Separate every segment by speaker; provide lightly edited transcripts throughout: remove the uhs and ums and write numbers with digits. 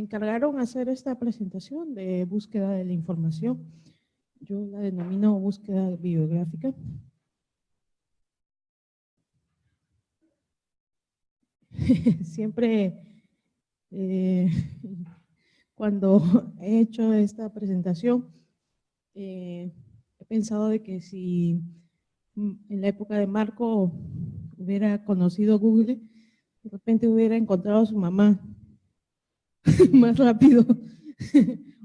Speaker 1: encargaron hacer esta presentación de búsqueda de la información. Yo la denomino búsqueda bibliográfica. Siempre cuando he hecho esta presentación, he pensado de que si en la época de Marco hubiera conocido Google, de repente hubiera encontrado a su mamá más rápido,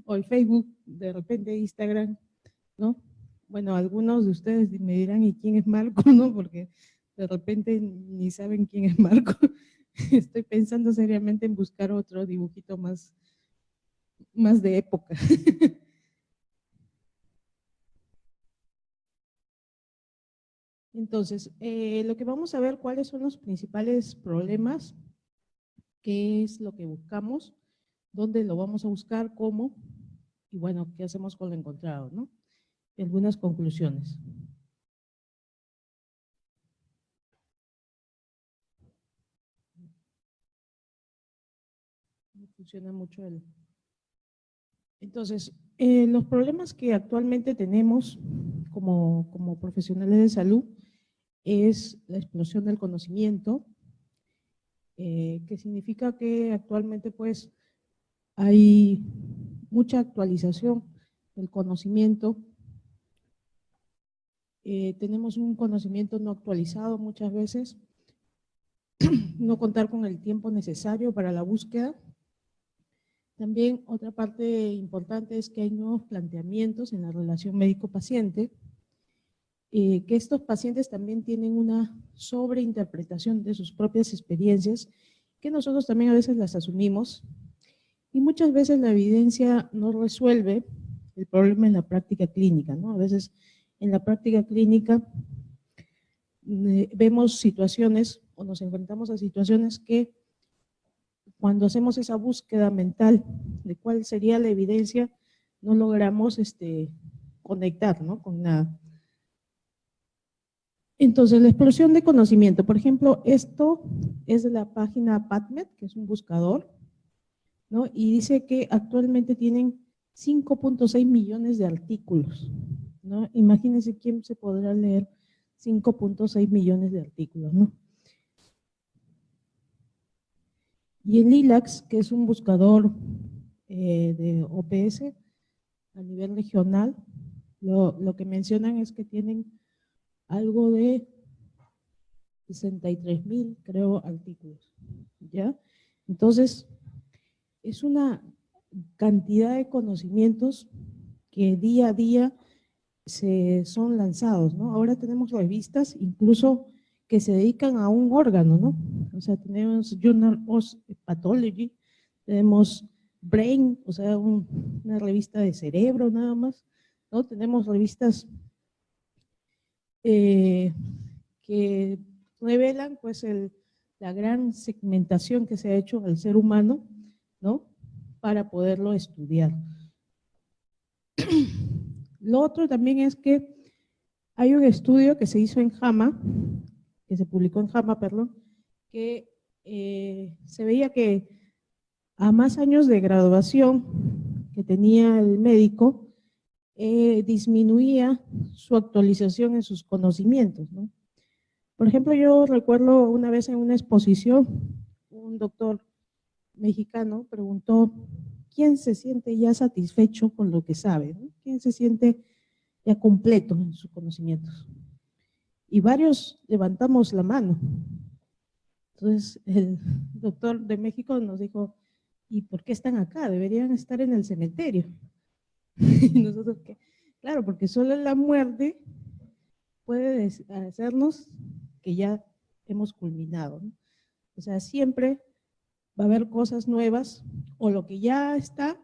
Speaker 1: o el Facebook, de repente Instagram, ¿no? Bueno, algunos de ustedes me dirán, ¿y quién es Marco? ¿No? Porque de repente ni saben quién es Marco. Estoy pensando seriamente en buscar otro dibujito más de época. Entonces, lo que vamos a ver, cuáles son los principales problemas, qué es lo que buscamos, dónde lo vamos a buscar, cómo, y bueno, qué hacemos con lo encontrado, ¿no? Y algunas conclusiones. No funciona mucho el... Entonces, los problemas que actualmente tenemos como profesionales de salud es la explosión del conocimiento, que significa que actualmente pues hay mucha actualización del conocimiento. Tenemos un conocimiento no actualizado muchas veces, no contar con el tiempo necesario para la búsqueda. También otra parte importante es que hay nuevos planteamientos en la relación médico-paciente, que estos pacientes también tienen una sobreinterpretación de sus propias experiencias, que nosotros también a veces las asumimos, y muchas veces la evidencia no resuelve el problema en la práctica clínica, ¿no? A veces en la práctica clínica vemos situaciones o nos enfrentamos a situaciones que cuando hacemos esa búsqueda mental de cuál sería la evidencia, no logramos conectar, ¿no? Con nada. Entonces, la explosión de conocimiento, por ejemplo, esto es de la página PubMed, que es un buscador, ¿no? Y dice que actualmente tienen 5.6 millones de artículos, ¿no? Imagínense quién se podrá leer 5.6 millones de artículos, ¿no? Y el ILAX, que es un buscador de OPS a nivel regional, lo que mencionan es que tienen algo de 63,000, creo, artículos, ¿ya? Entonces, es una cantidad de conocimientos que día a día son lanzados, ¿no? Ahora tenemos revistas incluso que se dedican a un órgano, ¿no? O sea, tenemos Journal of Pathology, tenemos Brain, o sea, una revista de cerebro nada más, ¿no? Tenemos revistas que revelan pues la gran segmentación que se ha hecho al ser humano, ¿no? Para poderlo estudiar. Lo otro también es que hay un estudio que se hizo en JAMA, que se publicó en JAMA, perdón, que se veía que a más años de graduación que tenía el médico, disminuía su actualización en sus conocimientos, ¿no? Por ejemplo, yo recuerdo una vez en una exposición, un doctor mexicano preguntó, ¿quién se siente ya satisfecho con lo que sabe? ¿No? ¿Quién se siente ya completo en sus conocimientos? Y varios levantamos la mano. Entonces, el doctor de México nos dijo, ¿y por qué están acá? Deberían estar en el cementerio. Y nosotros, ¿qué? Claro, porque solo la muerte puede hacernos que ya hemos culminado, ¿no? O sea, siempre va a haber cosas nuevas o lo que ya está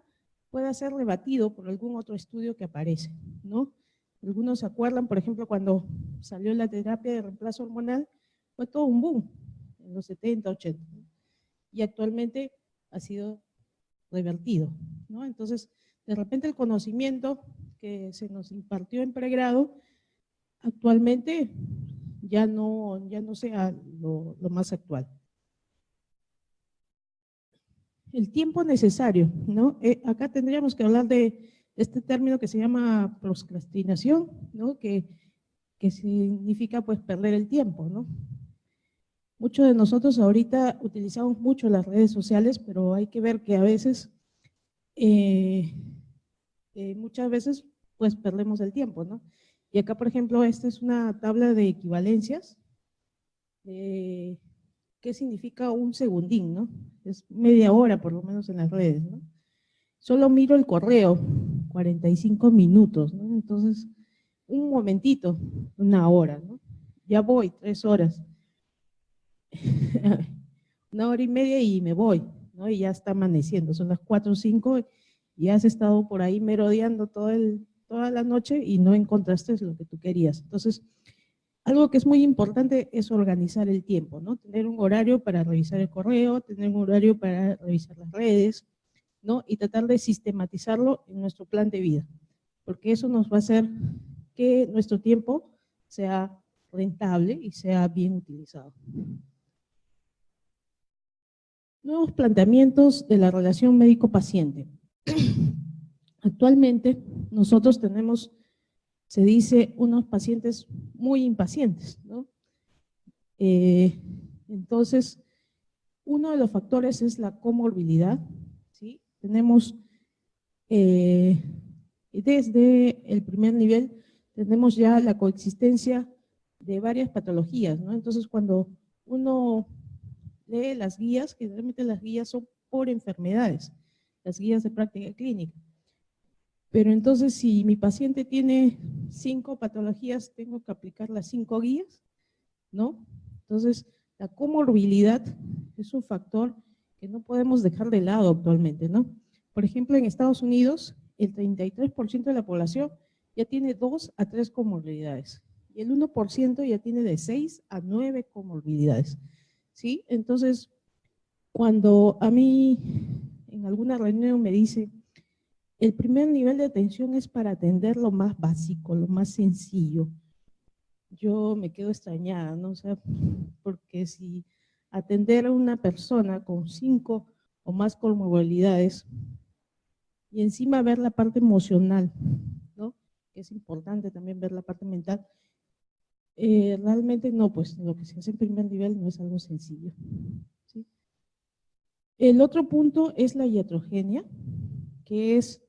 Speaker 1: puede ser rebatido por algún otro estudio que aparece, ¿no? Algunos se acuerdan, por ejemplo, cuando salió la terapia de reemplazo hormonal, fue todo un boom en los 70, 80, ¿no? Y actualmente ha sido revertido, ¿no? Entonces, de repente el conocimiento que se nos impartió en pregrado, actualmente ya no sea lo más actual. el tiempo necesario, ¿no? Acá tendríamos que hablar de este término que se llama procrastinación, ¿no? Que significa pues perder el tiempo, ¿no? Muchos de nosotros ahorita utilizamos mucho las redes sociales, pero hay que ver que a veces, eh, muchas veces, pues perdemos el tiempo, ¿no? Y acá, por ejemplo, esta es una tabla de equivalencias. ¿Qué significa un segundín, no? Es media hora, por lo menos, en las redes, ¿no? Solo miro el correo, 45 minutos, ¿no? Entonces, un momentito, una hora, ¿no? Ya voy, 3 horas. Una hora y media y me voy, ¿no? Y ya está amaneciendo, son las 4 o 5 y has estado por ahí merodeando toda la noche y no encontraste lo que tú querías. Entonces, algo que es muy importante es organizar el tiempo, ¿no? Tener un horario para revisar el correo, tener un horario para revisar las redes, ¿no? Y tratar de sistematizarlo en nuestro plan de vida, porque eso nos va a hacer que nuestro tiempo sea rentable y sea bien utilizado. Nuevos planteamientos de la relación médico-paciente. Actualmente nosotros tenemos, se dice, unos pacientes muy impacientes, ¿no? Entonces, uno de los factores es la comorbilidad, ¿sí? Tenemos, desde el primer nivel, tenemos ya la coexistencia de varias patologías, ¿no? Entonces, cuando uno lee las guías, generalmente las guías son por enfermedades, las guías de práctica clínica. Pero entonces, si mi paciente tiene 5 patologías, tengo que aplicar las 5 guías, ¿no? Entonces, la comorbilidad es un factor que no podemos dejar de lado actualmente, ¿no? Por ejemplo, en Estados Unidos, el 33% de la población ya tiene 2 a 3 comorbilidades y el 1% ya tiene de 6 a 9 comorbilidades, ¿sí? Entonces, cuando a mí en alguna reunión me dice, el primer nivel de atención es para atender lo más básico, lo más sencillo, yo me quedo extrañada, ¿no? O sea, porque si atender a una persona con 5 o más comorbilidades y encima ver la parte emocional, ¿no? Que es importante también ver la parte mental, realmente no, pues lo que se hace en primer nivel no es algo sencillo, ¿sí? El otro punto es la iatrogenia, que es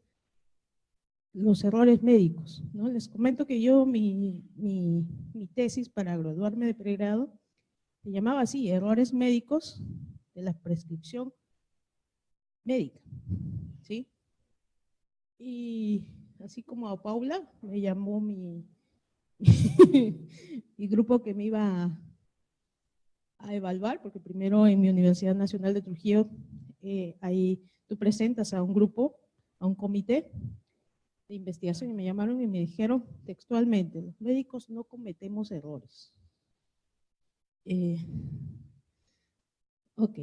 Speaker 1: los errores médicos, ¿no? Les comento que yo, mi tesis para graduarme de pregrado, se llamaba así, errores médicos de la prescripción médica, ¿sí? Y así como a Paula, me llamó mi grupo que me iba a evaluar, porque primero en mi Universidad Nacional de Trujillo, ahí tú presentas a un grupo, a un comité de investigación, y me llamaron y me dijeron textualmente, los médicos no cometemos errores. Ok.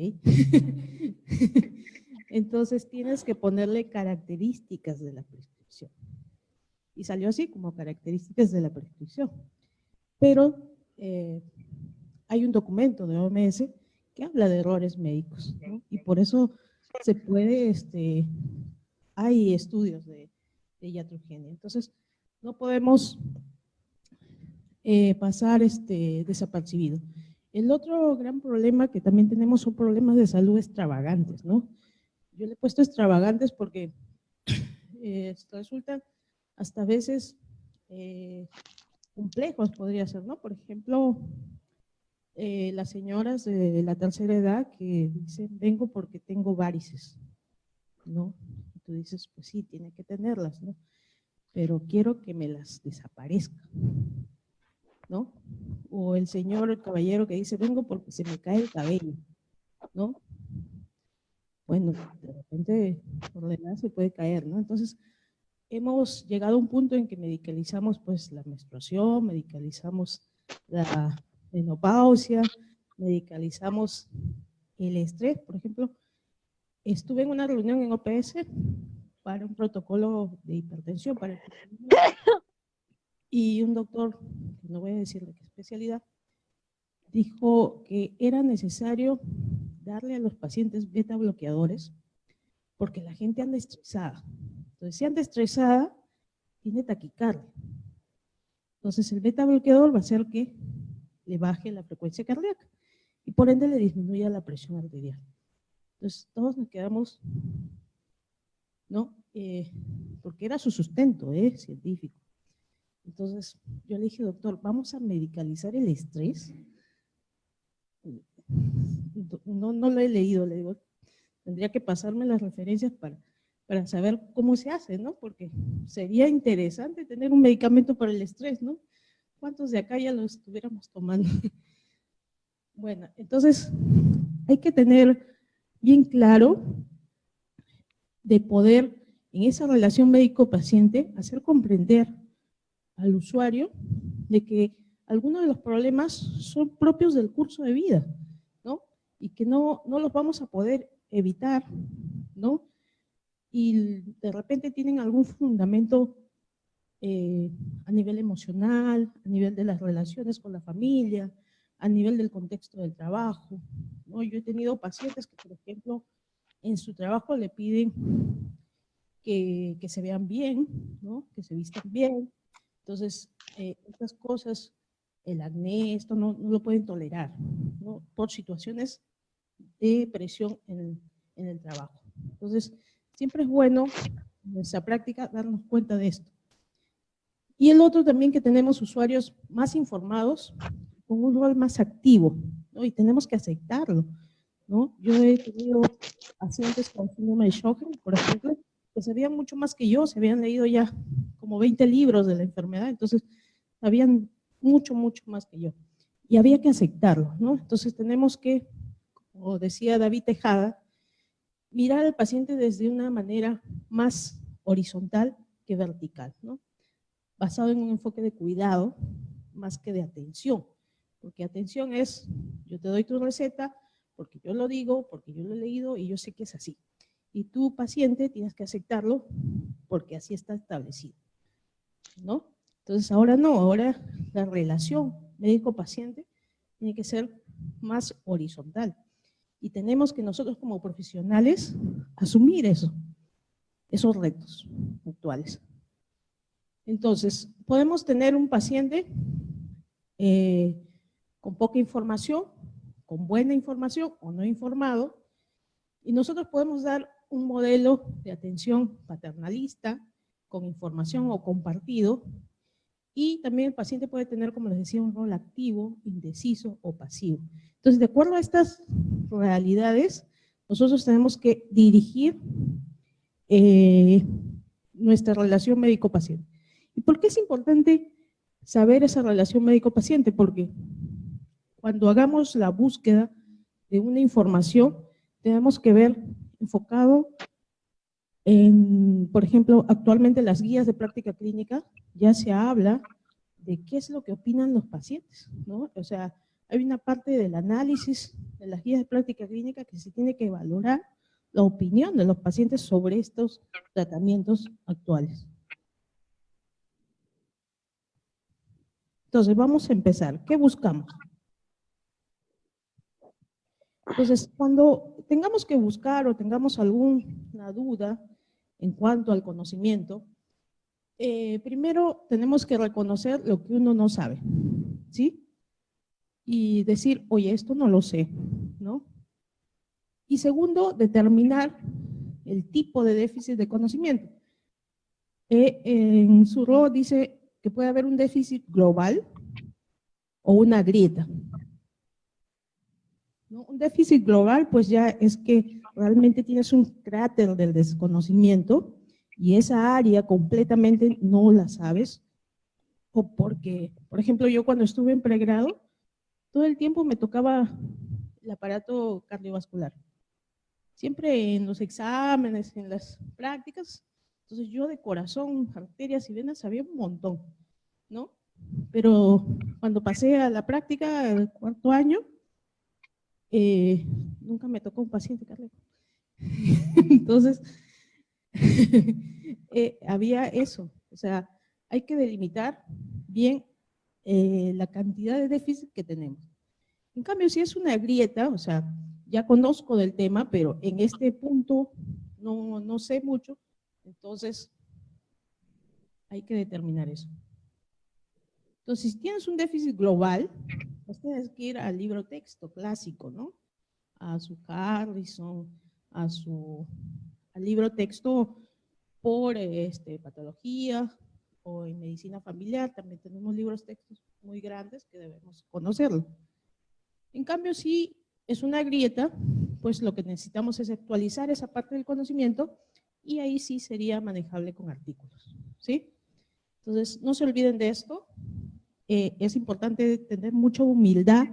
Speaker 1: Entonces tienes que ponerle características de la prescripción. Y salió así como características de la prescripción. Pero hay un documento de OMS que habla de errores médicos, ¿no? Y por eso se puede, hay estudios de iatrogenia. Entonces, no podemos pasar desapercibido. El otro gran problema que también tenemos son problemas de salud extravagantes, ¿no? Yo le he puesto extravagantes porque resultan hasta a veces complejos, podría ser, ¿no? Por ejemplo, las señoras de la tercera edad que dicen, vengo porque tengo varices, ¿no? Y tú dices, pues sí, tiene que tenerlas, ¿no? Pero quiero que me las desaparezca, ¿no? O el señor, el caballero que dice, vengo porque se me cae el cabello, ¿no? Bueno, de repente por la edad se puede caer, ¿no? Entonces, hemos llegado a un punto en que medicalizamos pues la menstruación, medicalizamos la menopausia, medicalizamos el estrés. Por ejemplo, estuve en una reunión en OPS para un protocolo de hipertensión para el y un doctor, no voy a decir de qué especialidad, dijo que era necesario darle a los pacientes beta bloqueadores porque la gente anda estresada. Entonces, si anda estresada, tiene taquicardia. Entonces, el beta bloqueador va a hacer que le baje la frecuencia cardíaca y por ende le disminuya la presión arterial. Entonces, todos nos quedamos, ¿no? Porque era su sustento científico. Entonces, yo le dije, doctor, ¿vamos a medicalizar el estrés? No lo he leído, le digo, tendría que pasarme las referencias para saber cómo se hace, ¿no? Porque sería interesante tener un medicamento para el estrés, ¿no? ¿Cuántos de acá ya lo estuviéramos tomando? Bueno, entonces hay que tener bien claro de poder, en esa relación médico-paciente, hacer comprender al usuario de que algunos de los problemas son propios del curso de vida, ¿no? Y que no los vamos a poder evitar, ¿no? Y de repente tienen algún fundamento a nivel emocional, a nivel de las relaciones con la familia, a nivel del contexto del trabajo, ¿no? Yo he tenido pacientes que, por ejemplo, en su trabajo le piden que se vean bien, ¿no? Que se vistan bien. Entonces, estas cosas, el acné, esto no lo pueden tolerar, ¿no? Por situaciones de presión en el trabajo. Entonces, siempre es bueno en nuestra práctica darnos cuenta de esto. Y el otro también, que tenemos usuarios más informados, con un rol más activo, ¿no? Y tenemos que aceptarlo, ¿no? Yo he tenido pacientes con síndrome de Sjögren, por ejemplo, que sabían mucho más que yo, se habían leído ya como 20 libros de la enfermedad, entonces sabían mucho más que yo. Y había que aceptarlo, ¿no? Entonces tenemos que, como decía David Tejada, mirar al paciente desde una manera más horizontal que vertical, ¿no? Basado en un enfoque de cuidado más que de atención, porque atención es, yo te doy tu receta porque yo lo digo, porque yo lo he leído y yo sé que es así. Y tú, paciente, tienes que aceptarlo porque así está establecido, ¿no? Entonces ahora no, ahora la relación médico-paciente tiene que ser más horizontal. Y tenemos que nosotros como profesionales asumir esos retos actuales. Entonces, podemos tener un paciente con poca información, con buena información o no informado, y nosotros podemos dar un modelo de atención paternalista, con información o compartido, y también el paciente puede tener, como les decía, un rol activo, indeciso o pasivo. Entonces, de acuerdo a estas realidades, nosotros tenemos que dirigir nuestra relación médico-paciente. ¿Y por qué es importante saber esa relación médico-paciente? Porque cuando hagamos la búsqueda de una información, tenemos que ver enfocado en, por ejemplo, actualmente las guías de práctica clínica ya se habla de qué es lo que opinan los pacientes, ¿no? O sea, hay una parte del análisis de las guías de práctica clínica que se tiene que valorar la opinión de los pacientes sobre estos tratamientos actuales. Entonces, vamos a empezar. ¿Qué buscamos? Entonces, cuando tengamos que buscar o tengamos alguna duda en cuanto al conocimiento, primero tenemos que reconocer lo que uno no sabe, ¿sí? Y decir, oye, esto no lo sé, ¿no? Y segundo, determinar el tipo de déficit de conocimiento. En su rol dice que puede haber un déficit global o una grieta, ¿no? Un déficit global, pues ya es que realmente tienes un cráter del desconocimiento y esa área completamente no la sabes, o porque, por ejemplo, yo cuando estuve en pregrado, todo el tiempo me tocaba el aparato cardiovascular. Siempre en los exámenes, en las prácticas, entonces yo de corazón, arterias y venas sabía un montón, ¿no? Pero cuando pasé a la práctica, el cuarto año, nunca me tocó un paciente cardíaco. Entonces, había eso, o sea, hay que delimitar bien la cantidad de déficit que tenemos. En cambio, si es una grieta, o sea, ya conozco del tema, pero en este punto no sé mucho, entonces hay que determinar eso. Entonces, si tienes un déficit global, pues tienes que ir al libro texto clásico, ¿no? A su Carlson, al libro texto por patología o en medicina familiar, también tenemos libros textos muy grandes que debemos conocerlo. En cambio, si es una grieta, pues lo que necesitamos es actualizar esa parte del conocimiento y ahí sí sería manejable con artículos, ¿sí? Entonces, no se olviden de esto. Es importante tener mucha humildad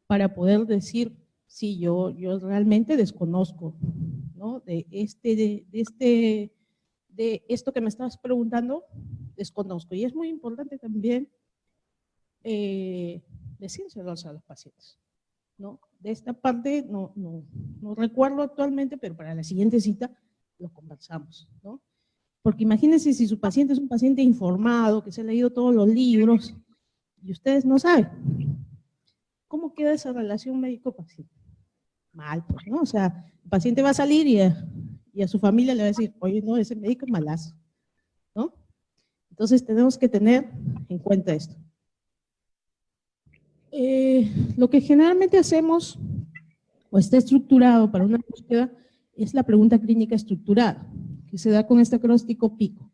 Speaker 1: para poder decir, sí, yo realmente desconozco, ¿no? De esto que me estás preguntando, desconozco. Y es muy importante también decírselos a los pacientes, ¿no? De esta parte no recuerdo actualmente, pero para la siguiente cita lo conversamos, ¿no? Porque imagínense si su paciente es un paciente informado, que se ha leído todos los libros, y ustedes no saben. ¿Cómo queda esa relación médico-paciente? Mal, pues, ¿no? O sea, el paciente va a salir y a su familia le va a decir, oye, no, ese médico es malazo, ¿no? Entonces tenemos que tener en cuenta esto. Lo que generalmente hacemos o está estructurado para una búsqueda es la pregunta clínica estructurada, que se da con este acróstico PICO,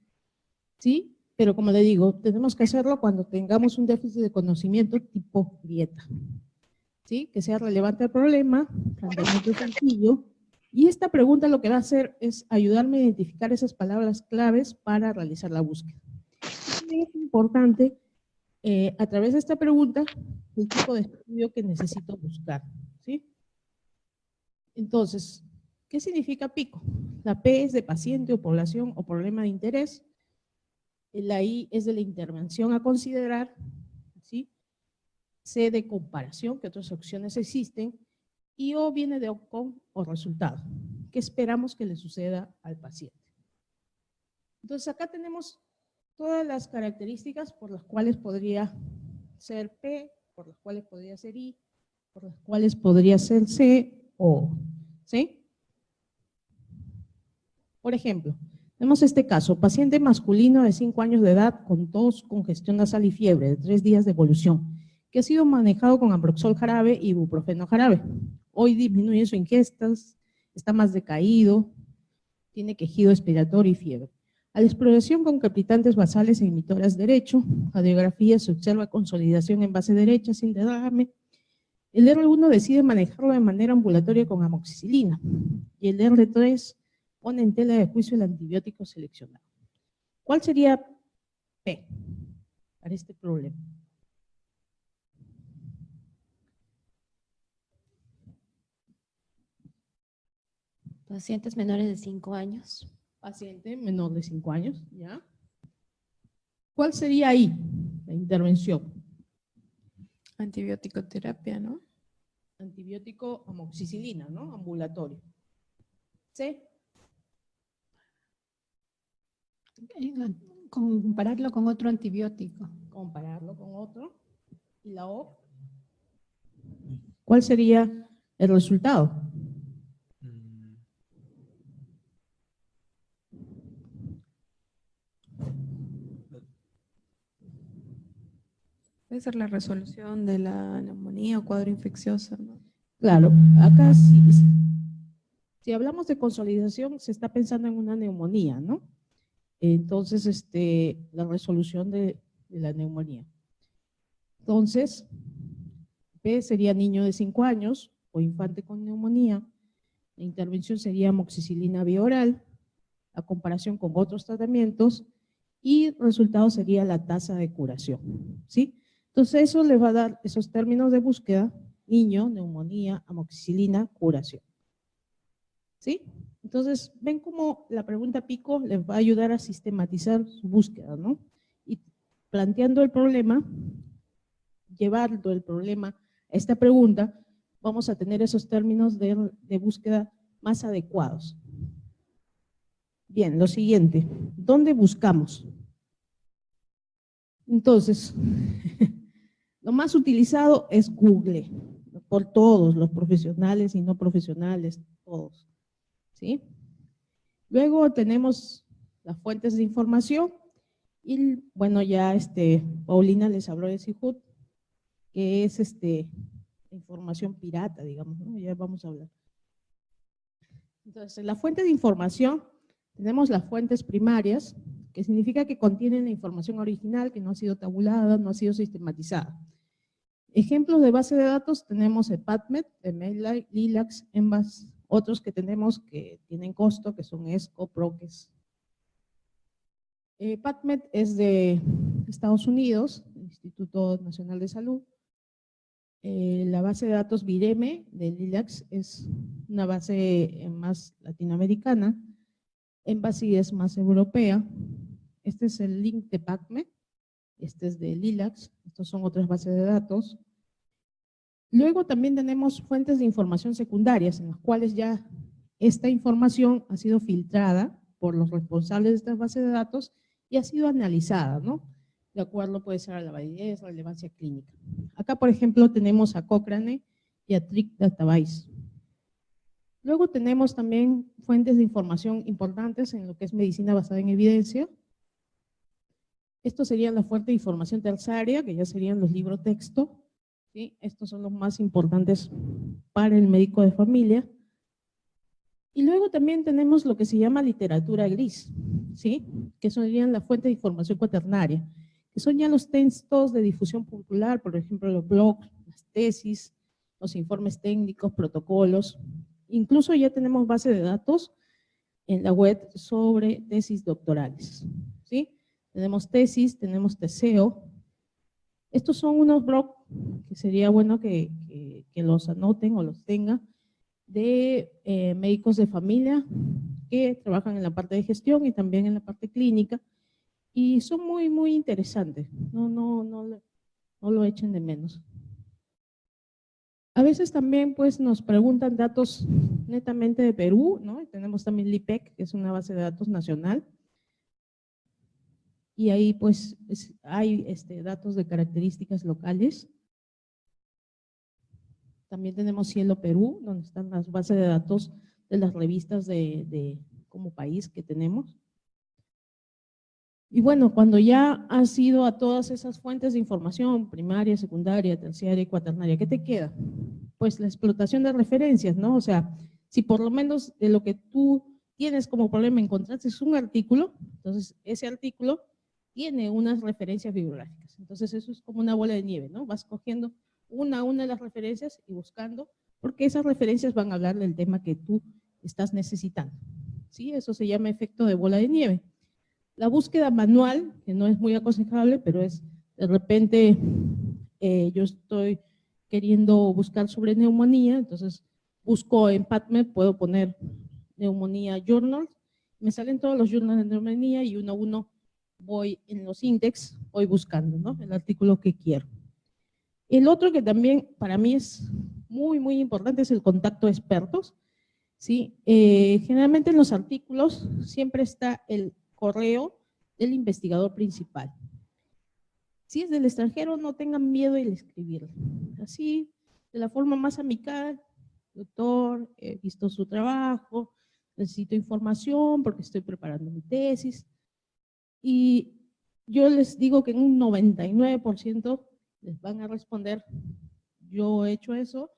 Speaker 1: ¿sí? Pero como le digo, tenemos que hacerlo cuando tengamos un déficit de conocimiento tipo dieta, ¿sí? Que sea relevante al problema, planteamiento sencillo, y esta pregunta lo que va a hacer es ayudarme a identificar esas palabras claves para realizar la búsqueda. Es importante, a través de esta pregunta, el tipo de estudio que necesito buscar, ¿sí? Entonces, ¿qué significa PICO? La P es de paciente o población o problema de interés, la I es de la intervención a considerar, ¿sí? C de comparación, que otras opciones existen, y O viene de outcome o resultado. ¿Qué esperamos que le suceda al paciente? Entonces acá tenemos todas las características por las cuales podría ser P, por las cuales podría ser I, por las cuales podría ser C o O, ¿sí? Por ejemplo, tenemos este caso, paciente masculino de 5 años de edad con tos, congestión nasal y fiebre de 3 días de evolución, que ha sido manejado con Ambroxol jarabe y ibuprofeno jarabe. Hoy disminuye su ingestas, está más decaído, tiene quejido expiratorio y fiebre. A la exploración con capitantes basales e emitoras derecho, radiografía se observa consolidación en base derecha sin derrame. El R1 decide manejarlo de manera ambulatoria con amoxicilina y el R3 pone en tela de juicio el antibiótico seleccionado. ¿Cuál sería P para este problema?
Speaker 2: Pacientes menores de 5 años.
Speaker 1: Paciente menor de 5 años, ¿ya? ¿Cuál sería ahí la intervención?
Speaker 3: Antibiótico terapia, ¿no?
Speaker 1: Antibiótico amoxicilina, ¿no? Ambulatorio. ¿C?
Speaker 3: Compararlo con otro antibiótico.
Speaker 1: Compararlo con otro. ¿Y la O? ¿Cuál sería el resultado?
Speaker 3: Puede ser la resolución de la neumonía o cuadro infeccioso, ¿no?
Speaker 1: Claro, acá sí, si hablamos de consolidación, se está pensando en una neumonía, ¿no? Entonces, la resolución de la neumonía. Entonces, P sería niño de 5 años o infante con neumonía. La intervención sería amoxicilina bioral, a comparación con otros tratamientos, y el resultado sería la tasa de curación, ¿sí? Entonces, eso le va a dar esos términos de búsqueda: niño, neumonía, amoxicilina, curación, ¿sí? Entonces, ven cómo la pregunta PICO les va a ayudar a sistematizar su búsqueda, ¿no? Y planteando el problema, llevando el problema a esta pregunta, vamos a tener esos términos de búsqueda más adecuados. Bien, lo siguiente, ¿dónde buscamos? Entonces, lo más utilizado es Google, por todos, los profesionales y no profesionales, todos, ¿sí? Luego tenemos las fuentes de información y bueno, ya Paulina les habló de Sihut, que es información pirata, digamos, ¿no? Ya vamos a hablar. Entonces, en la fuente de información tenemos las fuentes primarias, que significa que contienen la información original que no ha sido tabulada, no ha sido sistematizada. Ejemplos de base de datos tenemos el PubMed, el MailLite, Lilacs, Embase, otros que tenemos que tienen costo, que son ESCO, Proques. PubMed es de Estados Unidos, el Instituto Nacional de Salud. La base de datos Vireme de Lilacs es una base más latinoamericana. Embase es más europea. Este es el link de PubMed. Este es de Lilacs. Estos son otras bases de datos. Luego también tenemos fuentes de información secundarias en las cuales ya esta información ha sido filtrada por los responsables de estas bases de datos y ha sido analizada, ¿no? De acuerdo puede ser a la validez, relevancia clínica. Acá, por ejemplo, tenemos a Cochrane y a Trick Database. Luego tenemos también fuentes de información importantes en lo que es medicina basada en evidencia. Estos serían la fuente de información terciaria, que ya serían los libros texto. ¿Sí? Estos son los más importantes para el médico de familia. Y luego también tenemos lo que se llama literatura gris, ¿sí? Que serían la fuente de información cuaternaria, que son ya los textos de difusión popular, por ejemplo, los blogs, las tesis, los informes técnicos, protocolos. Incluso ya tenemos base de datos en la web sobre tesis doctorales, ¿sí? Tenemos tesis, tenemos teseo. Estos son unos blogs que sería bueno que los anoten o los tengan de médicos de familia que trabajan en la parte de gestión y también en la parte clínica y son muy, muy interesantes. No lo echen de menos. A veces también pues nos preguntan datos netamente de Perú, ¿no? Y tenemos también LIPEC, que es una base de datos nacional. Y ahí pues hay datos de características locales. También tenemos Cielo Perú, donde están las bases de datos de las revistas como país que tenemos. Y bueno, cuando ya has ido a todas esas fuentes de información, primaria, secundaria, terciaria y cuaternaria, ¿qué te queda? Pues la explotación de referencias, ¿no? O sea, si por lo menos de lo que tú tienes como problema encontraste un artículo, entonces ese artículo tiene unas referencias bibliográficas. Entonces eso es como una bola de nieve, ¿no? Vas cogiendo una a una de las referencias y buscando, porque esas referencias van a hablar del tema que tú estás necesitando. ¿Sí? Eso se llama efecto de bola de nieve. La búsqueda manual, que no es muy aconsejable, pero es de repente yo estoy queriendo buscar sobre neumonía, entonces busco en PubMed, puedo poner neumonía journals, me salen todos los journals de neumonía y uno a uno voy en los index, voy buscando, ¿no? El artículo que quiero. El otro que también para mí es muy, muy importante es el contacto de expertos, ¿sí? Generalmente en los artículos siempre está el correo del investigador principal. Si es del extranjero, no tengan miedo de escribirlo. Así, de la forma más amical, doctor, he visto su trabajo, necesito información porque estoy preparando mi tesis. Y yo les digo que en un 99% les van a responder, yo he hecho eso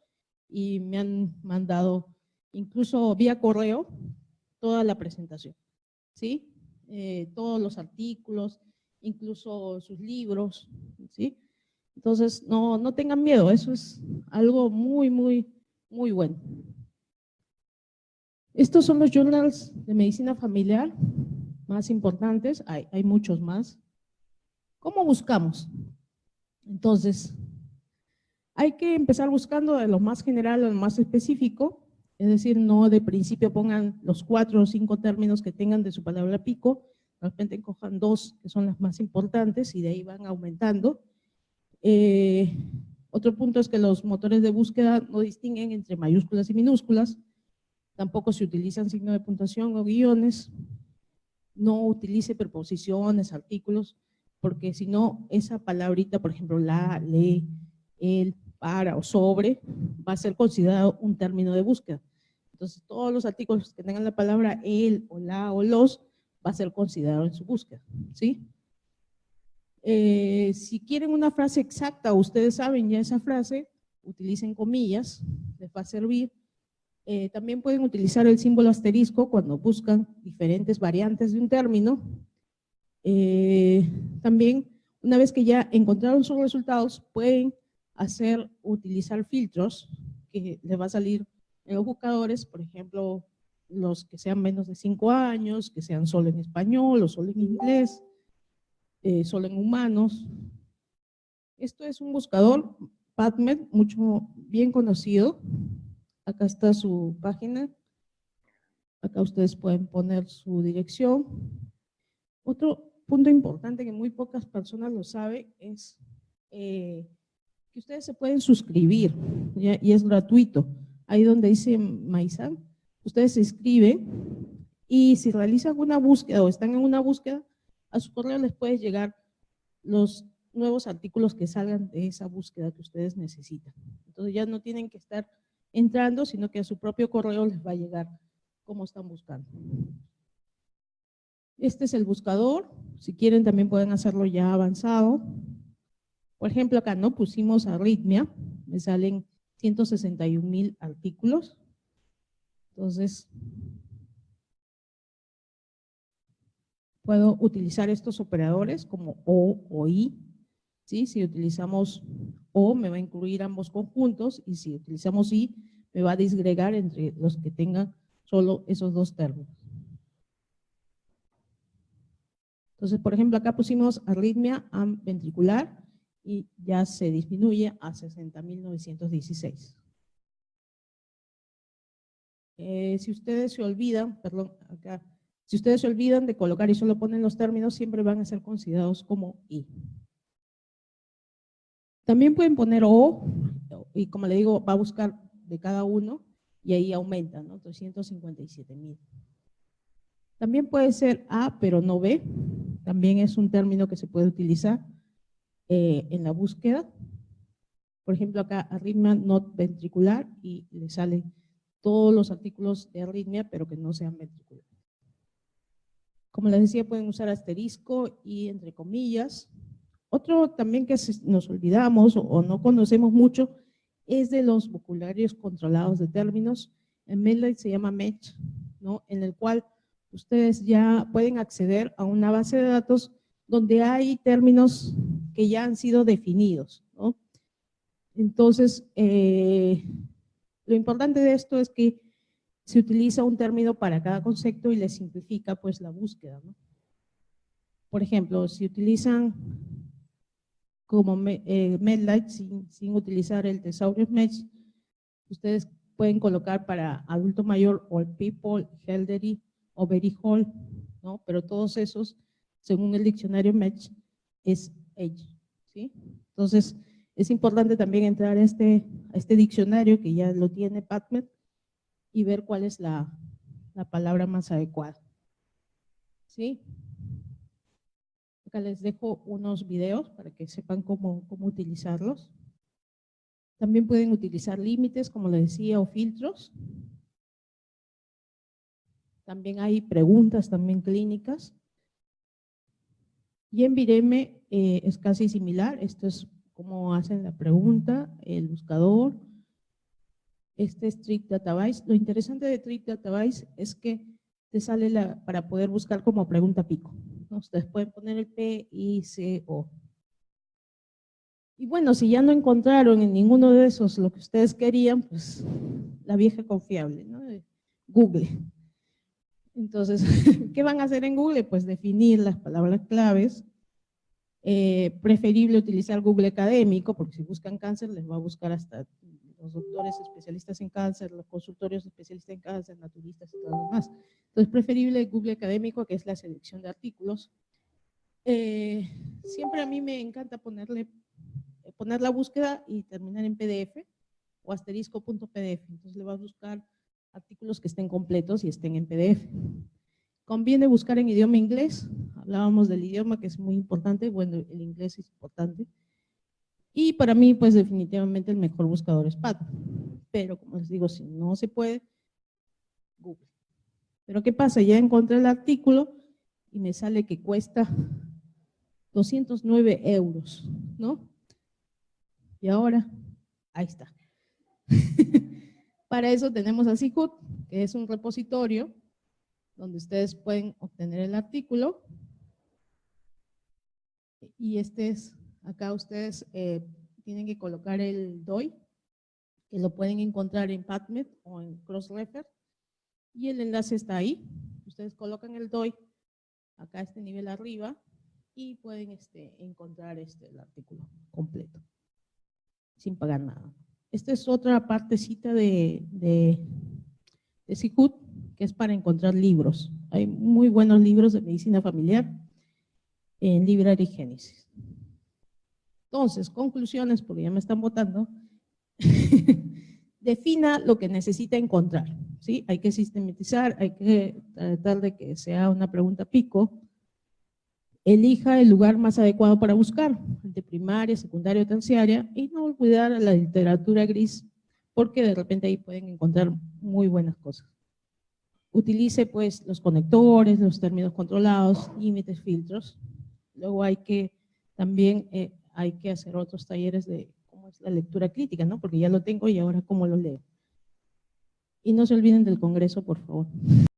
Speaker 1: y me han mandado incluso vía correo toda la presentación, ¿sí? Todos los artículos, incluso sus libros, ¿sí? Entonces, no tengan miedo, eso es algo muy, muy, muy bueno. Estos son los journals de medicina familiar más importantes, hay muchos más. ¿Cómo buscamos? Entonces, hay que empezar buscando de lo más general a lo más específico, es decir, no de principio pongan los 4 o 5 términos que tengan de su palabra pico, de repente cojan 2 que son las más importantes y de ahí van aumentando. Otro punto es que los motores de búsqueda no distinguen entre mayúsculas y minúsculas, tampoco se utilizan signos de puntuación o guiones, no utilice preposiciones, artículos, porque si no, esa palabrita, por ejemplo, la, le, el, para o sobre, va a ser considerado un término de búsqueda. Entonces, todos los artículos que tengan la palabra el, o la, o los, va a ser considerado en su búsqueda, ¿sí? Si quieren una frase exacta, ustedes saben ya esa frase, utilicen comillas, les va a servir. También pueden utilizar el símbolo asterisco cuando buscan diferentes variantes de un término. También, una vez que ya encontraron sus resultados, pueden utilizar filtros que les va a salir en los buscadores, por ejemplo, los que sean menos de 5 años, que sean solo en español o solo en inglés, solo en humanos. Esto es un buscador PubMed, mucho bien conocido. Acá está su página. Acá ustedes pueden poner su dirección. Otro punto importante que muy pocas personas lo saben es que ustedes se pueden suscribir, ¿ya? Y es gratuito. Ahí donde dice Maizán, ustedes se inscriben y si realizan una búsqueda o están en una búsqueda, a su correo les puede llegar los nuevos artículos que salgan de esa búsqueda que ustedes necesitan. Entonces ya no tienen que estar entrando, sino que a su propio correo les va a llegar cómo están buscando. Este es el buscador. Si quieren también pueden hacerlo ya avanzado. Por ejemplo, acá no pusimos arritmia, me salen 161,000 artículos. Entonces, puedo utilizar estos operadores como o i, ¿sí? Si utilizamos o, me va a incluir ambos conjuntos, y si utilizamos i, me va a disgregar entre los que tengan solo esos dos términos. Entonces, por ejemplo, acá pusimos arritmia ventricular y ya se disminuye a 60,916. Si ustedes se olvidan, perdón, acá, si ustedes se olvidan de colocar y solo ponen los términos, siempre van a ser considerados como i. También pueden poner o, y como le digo, va a buscar de cada uno, y ahí aumenta, ¿no? 357,000. También puede ser A, pero no B. También es un término que se puede utilizar en la búsqueda. Por ejemplo, acá arritmia not ventricular y le salen todos los artículos de arritmia, pero que no sean ventriculares. Como les decía, pueden usar asterisco y entre comillas. Otro también que nos olvidamos o no conocemos mucho es de los vocabularios controlados de términos. En Medlight se llama METCH, ¿no? En el cual ustedes ya pueden acceder a una base de datos donde hay términos que ya han sido definidos, ¿no? Entonces, lo importante de esto es que se utiliza un término para cada concepto y le simplifica pues la búsqueda, ¿no? Por ejemplo, si utilizan como Medlight sin utilizar el Thesaurus Match, ustedes pueden colocar para adulto mayor old people, elderly o very old, ¿no? Pero todos esos, según el diccionario Match, es age, ¿sí? Entonces, es importante también entrar a este diccionario que ya lo tiene PubMed y ver cuál es la palabra más adecuada, ¿sí? Acá les dejo unos videos para que sepan cómo utilizarlos. También pueden utilizar límites, como les decía, o filtros. También hay preguntas también clínicas. Y en Vireme es casi similar. Esto es cómo hacen la pregunta, el buscador. Este es Trick Database. Lo interesante de Trick Database es que te sale para poder buscar como pregunta pico, ¿no? Ustedes pueden poner el P, I, C, O. Y bueno, si ya no encontraron en ninguno de esos lo que ustedes querían, pues la vieja confiable, ¿no? Google. Entonces, ¿qué van a hacer en Google? Pues definir las palabras claves. Preferible utilizar Google Académico, porque si buscan cáncer les va a buscar hasta los doctores especialistas en cáncer, los consultorios especialistas en cáncer, naturistas y todo lo demás. Entonces, preferible Google Académico, que es la selección de artículos. Siempre a mí me encanta poner la búsqueda y terminar en PDF o asterisco.pdf. Entonces le va a buscar artículos que estén completos y estén en PDF. Conviene buscar en idioma inglés. Hablábamos del idioma, que es muy importante. Bueno, el inglés es importante. Y para mí, pues definitivamente el mejor buscador es PubMed. Pero como les digo, si no se puede, Google. Pero ¿qué pasa? Ya encontré el artículo y me sale que cuesta 209 euros, ¿no? Y ahora, ahí está. Para eso tenemos a Sihoot, que es un repositorio donde ustedes pueden obtener el artículo. Y acá ustedes tienen que colocar el DOI, que lo pueden encontrar en PubMed o en Crossrefer, y el enlace está ahí. Ustedes colocan el DOI, acá a este nivel arriba, y pueden encontrar el artículo completo, sin pagar nada. Esta es otra partecita de Sihoot, que es para encontrar libros. Hay muy buenos libros de medicina familiar en Library Genesis. Entonces, conclusiones, porque ya me están votando. Defina lo que necesita encontrar, ¿sí? Hay que sistematizar, hay que tratar de que sea una pregunta pico. Elija el lugar más adecuado para buscar, de primaria, secundaria o terciaria, y no olvidar la literatura gris, porque de repente ahí pueden encontrar muy buenas cosas. Utilice pues los conectores, los términos controlados, límites, filtros. Luego también hay que hacer otros talleres de cómo es la lectura crítica, ¿no? Porque ya lo tengo y ahora cómo lo leo. Y no se olviden del congreso, por favor.